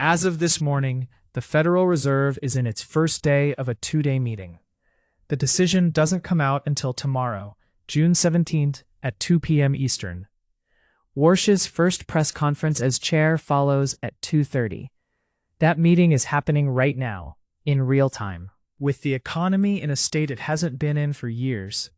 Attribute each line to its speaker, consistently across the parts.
Speaker 1: As of this morning, the Federal Reserve is in its first day of a two-day meeting. The decision doesn't come out until tomorrow, June 17th at 2 p.m. Eastern. Warsh's first press conference as chair follows at 2:30. That meeting is happening right now, in real time, with the economy in a state it hasn't been in for years.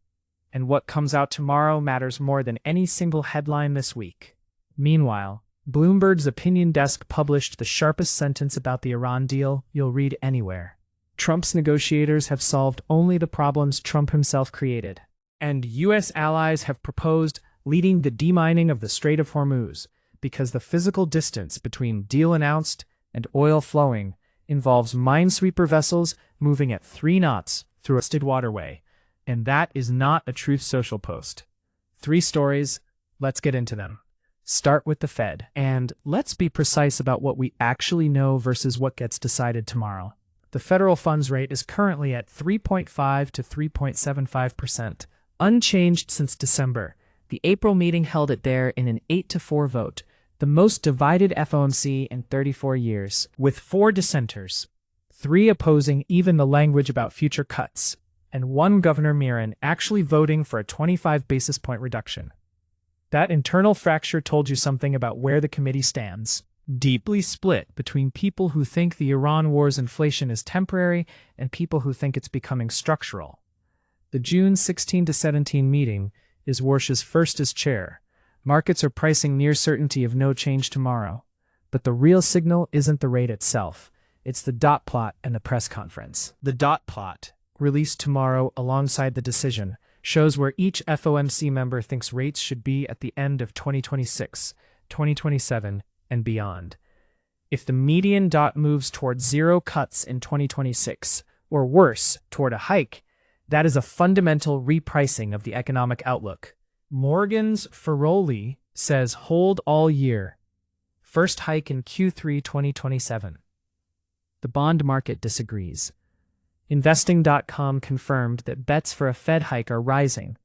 Speaker 1: And what comes out tomorrow matters more than any single headline this week. Meanwhile, Bloomberg's opinion desk published the sharpest sentence about the Iran deal you'll read anywhere. Trump's negotiators have solved only the problems Trump himself created. And U.S. allies have proposed leading the demining of the Strait of Hormuz, because the physical distance between deal announced and oil flowing involves minesweeper vessels moving at 3 knots through a steady waterway. And that is not a Truth Social post. 3 stories, let's get into them. Start with the Fed. And let's be precise about what we actually know versus what gets decided tomorrow. The federal funds rate is currently at 3.5 to 3.75%, unchanged since December. The April meeting held it there in an 8-4 vote, the most divided FOMC in 34 years, with 4 dissenters, 3 opposing even the language about future cuts, and 1 Governor Miran actually voting for a 25 basis point reduction. That internal fracture told you something about where the committee stands. Deeply split between people who think the Iran war's inflation is temporary and people who think it's becoming structural. The June 16 to 17 meeting is Warsh's first as chair. Markets are pricing near certainty of no change tomorrow. But the real signal isn't the rate itself. It's the dot plot and the press conference. The dot plot, released tomorrow alongside the decision, shows where each FOMC member thinks rates should be at the end of 2026, 2027, and beyond. If the median dot moves toward 0 cuts in 2026, or worse, toward a hike, that is a fundamental repricing of the economic outlook. Morgan's Ferroli says hold all year. First hike in Q3 2027. The bond market disagrees. Investing.com confirmed that bets for a Fed hike are rising,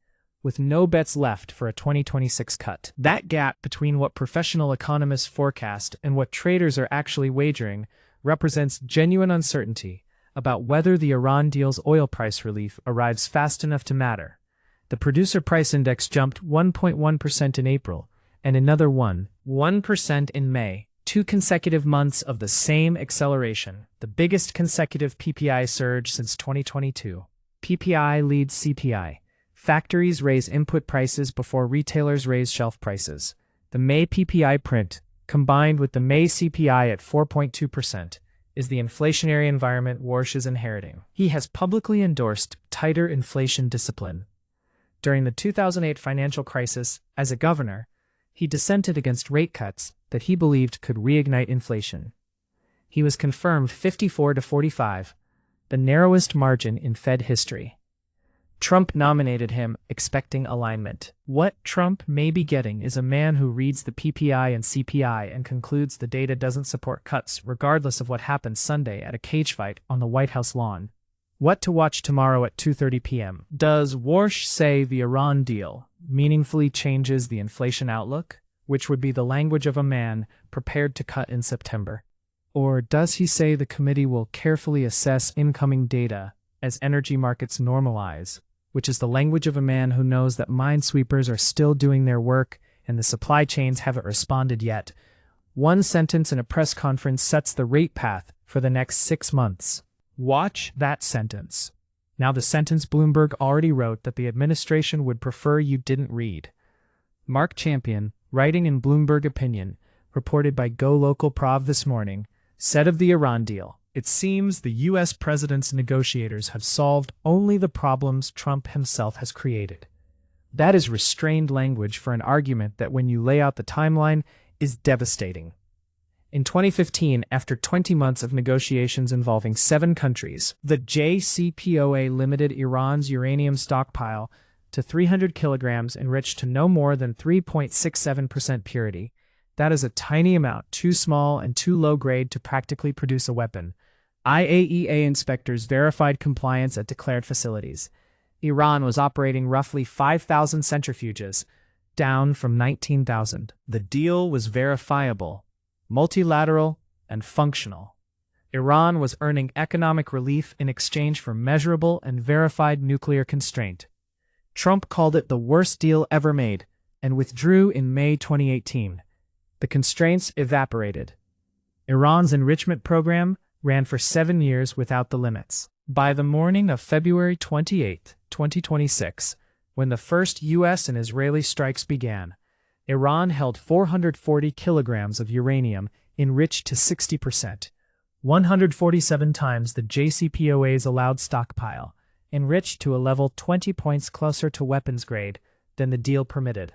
Speaker 1: with no bets left for a 2026 cut. That gap between what professional economists forecast and what traders are actually wagering represents genuine uncertainty about whether the Iran deal's oil price relief arrives fast enough to matter. The producer price index jumped 1.1% in April, and another 1% in May. 2 consecutive months of the same acceleration, the biggest consecutive PPI surge since 2022. PPI leads CPI. Factories raise input prices before retailers raise shelf prices. The May PPI print, combined with the May CPI at 4.2%, is the inflationary environment Warsh is inheriting. He has publicly endorsed tighter inflation discipline. During the 2008 financial crisis, as a governor, he dissented against rate cuts that he believed could reignite inflation. He was confirmed 54-45, the narrowest margin in Fed history. Trump nominated him, expecting alignment. What Trump may be getting is a man who reads the PPI and CPI and concludes the data doesn't support cuts regardless of what happens Sunday at a cage fight on the White House lawn. What to watch tomorrow at 2:30 p.m. Does Warsh say the Iran deal meaningfully changes the inflation outlook, which would be the language of a man prepared to cut in September? Or does he say the committee will carefully assess incoming data as energy markets normalize, which is the language of a man who knows that minesweepers are still doing their work and the supply chains haven't responded yet? One sentence in a press conference sets the rate path for the next 6 months. Watch that sentence. Now the sentence Bloomberg already wrote that the administration would prefer you didn't read. Mark Champion, writing in Bloomberg Opinion, reported by Go Local Prov this morning, said of the Iran deal, "It seems the U.S. president's negotiators have solved only the problems Trump himself has created." That is restrained language for an argument that, when you lay out the timeline, is devastating. In 2015, after 20 months of negotiations involving 7 countries, the JCPOA limited Iran's uranium stockpile to 300 kilograms enriched to no more than 3.67% purity. That is a tiny amount, too small and too low grade to practically produce a weapon. IAEA inspectors verified compliance at declared facilities. Iran was operating roughly 5,000 centrifuges, down from 19,000. The deal was verifiable, multilateral, and functional. Iran was earning economic relief in exchange for measurable and verified nuclear constraint. Trump called it the worst deal ever made and withdrew in May 2018. The constraints evaporated. Iran's enrichment program ran for 7 years without the limits. By the morning of February 28, 2026, when the first U.S. and Israeli strikes began, Iran held 440 kilograms of uranium enriched to 60%, 147 times the JCPOA's allowed stockpile, enriched to a level 20 points closer to weapons grade than the deal permitted.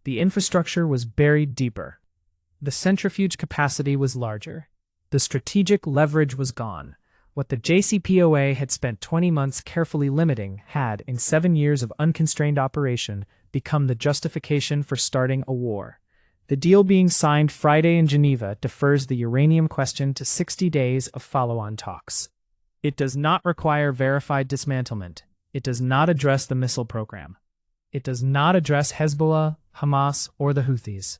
Speaker 1: The infrastructure was buried deeper. The centrifuge capacity was larger. The strategic leverage was gone. What the JCPOA had spent 20 months carefully limiting had, in 7 years of unconstrained operation, become the justification for starting a war. The deal being signed Friday in Geneva defers the uranium question to 60 days of follow-on talks. It does not require verified dismantlement. It does not address the missile program. It does not address Hezbollah, Hamas, or the Houthis.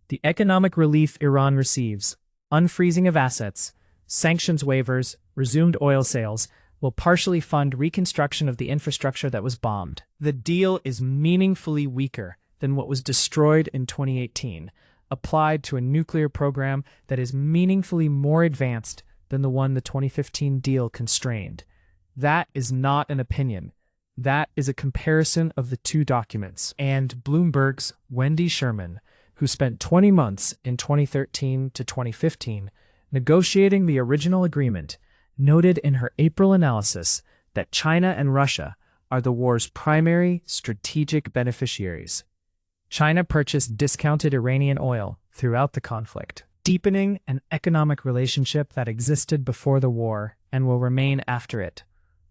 Speaker 1: The economic relief Iran receives, unfreezing of assets, sanctions waivers, resumed oil sales, will partially fund reconstruction of the infrastructure that was bombed. The deal is meaningfully weaker than what was destroyed in 2018, applied to a nuclear program that is meaningfully more advanced than the one the 2015 deal constrained. That is not an opinion. That is a comparison of the two documents. And Bloomberg's Wendy Sherman, who spent 20 months in 2013 to 2015 negotiating the original agreement, noted in her April analysis that China and Russia are the war's primary strategic beneficiaries. China purchased discounted Iranian oil throughout the conflict, deepening an economic relationship that existed before the war and will remain after it.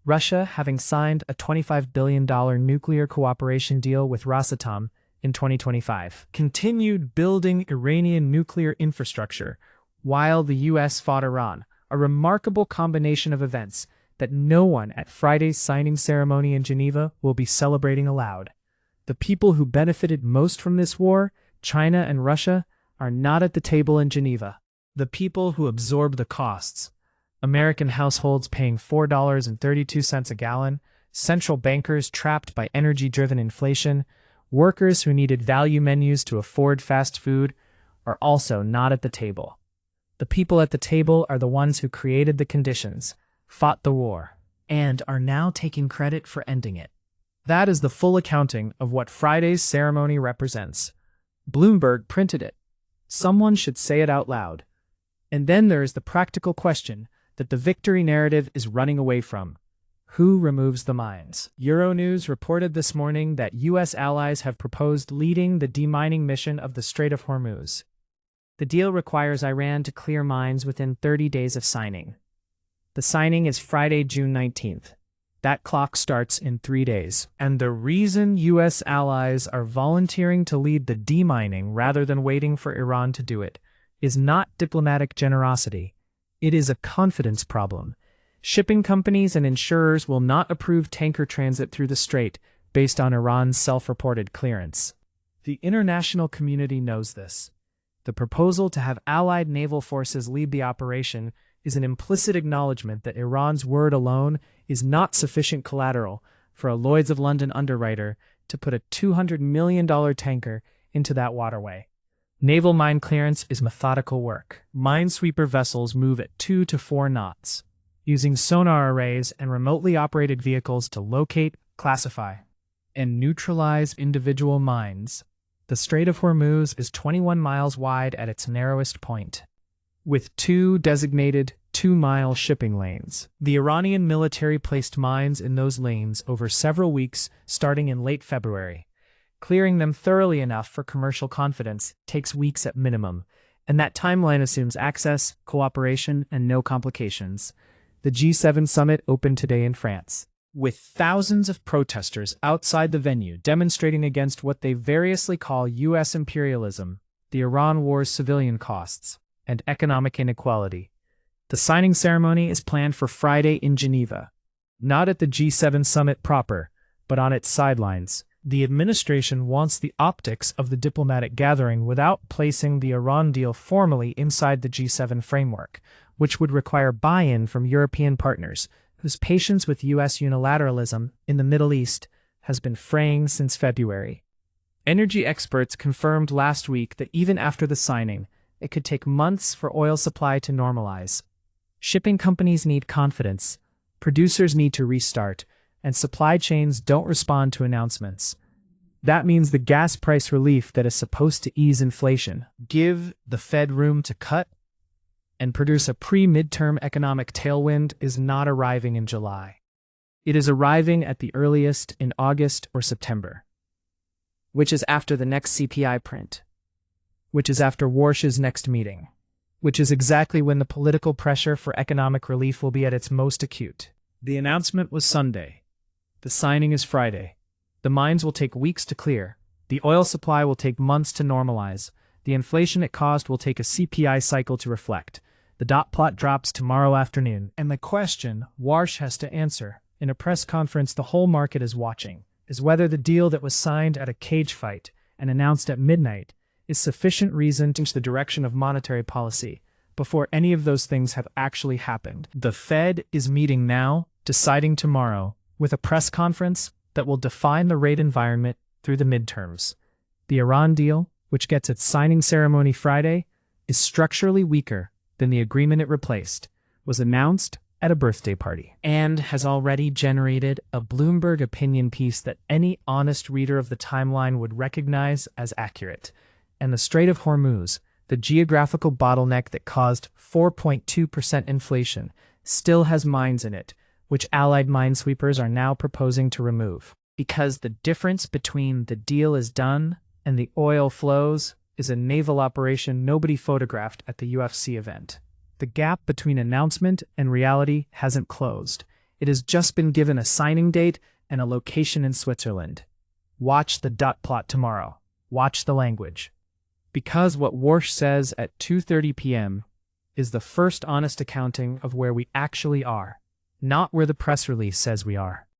Speaker 1: Russia, having signed a $25 billion nuclear cooperation deal with Rosatom in 2025, continued building Iranian nuclear infrastructure while the U.S. fought Iran, a remarkable combination of events that no one at Friday's signing ceremony in Geneva will be celebrating aloud. The people who benefited most from this war, China and Russia, are not at the table in Geneva. The people who absorb the costs, American households paying $4.32 a gallon, central bankers trapped by energy-driven inflation, workers who needed value menus to afford fast food, are also not at the table. The people at the table are the ones who created the conditions, fought the war, and are now taking credit for ending it. That is the full accounting of what Friday's ceremony represents. Bloomberg printed it. Someone should say it out loud. And then there is the practical question that the victory narrative is running away from. Who removes the mines? Euronews reported this morning that U.S. allies have proposed leading the demining mission of the Strait of Hormuz. The deal requires Iran to clear mines within 30 days of signing. The signing is Friday, June 19th. That clock starts in 3 days. And the reason U.S. allies are volunteering to lead the demining rather than waiting for Iran to do it is not diplomatic generosity. It is a confidence problem. Shipping companies and insurers will not approve tanker transit through the Strait based on Iran's self-reported clearance. The international community knows this. The proposal to have allied naval forces lead the operation is an implicit acknowledgement that Iran's word alone is not sufficient collateral for a Lloyd's of London underwriter to put a $200 million tanker into that waterway. Naval mine clearance is methodical work. Minesweeper vessels move at 2 to 4 knots, using sonar arrays and remotely operated vehicles to locate, classify, and neutralize individual mines. The Strait of Hormuz is 21 miles wide at its narrowest point, with 2 designated 2-mile shipping lanes. The Iranian military placed mines in those lanes over several weeks starting in late February. Clearing them thoroughly enough for commercial confidence takes weeks at minimum, and that timeline assumes access, cooperation, and no complications. The G7 summit opened today in France, with thousands of protesters outside the venue demonstrating against what they variously call U.S. imperialism, the Iran war's civilian costs, and economic inequality. The signing ceremony is planned for Friday in Geneva, not at the G7 summit proper, but on its sidelines, The administration wants the optics of the diplomatic gathering without placing the Iran deal formally inside the G7 framework, which would require buy-in from European partners, whose patience with U.S. unilateralism in the Middle East has been fraying since February. Energy experts confirmed last week that even after the signing, it could take months for oil supply to normalize. Shipping companies need confidence, producers need to restart, and supply chains don't respond to announcements. That means the gas price relief that is supposed to ease inflation, give the Fed room to cut, and produce a pre-midterm economic tailwind is not arriving in July. It is arriving at the earliest in August or September, which is after the next CPI print, which is after Warsh's next meeting, which is exactly when the political pressure for economic relief will be at its most acute. The announcement was Sunday. The signing is Friday. The mines will take weeks to clear. The oil supply will take months to normalize. The inflation it caused will take a CPI cycle to reflect. The dot plot drops tomorrow afternoon. And the question Warsh has to answer, in a press conference the whole market is watching, is whether the deal that was signed at a cage fight and announced at midnight is sufficient reason to change the direction of monetary policy before any of those things have actually happened. The Fed is meeting now, deciding tomorrow, with a press conference that will define the rate environment through the midterms. The Iran deal, which gets its signing ceremony Friday, is structurally weaker than the agreement it replaced, was announced at a birthday party, and has already generated a Bloomberg Opinion piece that any honest reader of the timeline would recognize as accurate. And the Strait of Hormuz, the geographical bottleneck that caused 4.2% inflation, still has mines in it, which allied Minesweepers are now proposing to remove. Because the difference between the deal is done and the oil flows is a naval operation nobody photographed at the UFC event. The gap between announcement and reality hasn't closed. It has just been given a signing date and a location in Switzerland. Watch the dot plot tomorrow. Watch the language. Because what Warsh says at 2:30 p.m. is the first honest accounting of where we actually are, not where the press release says we are.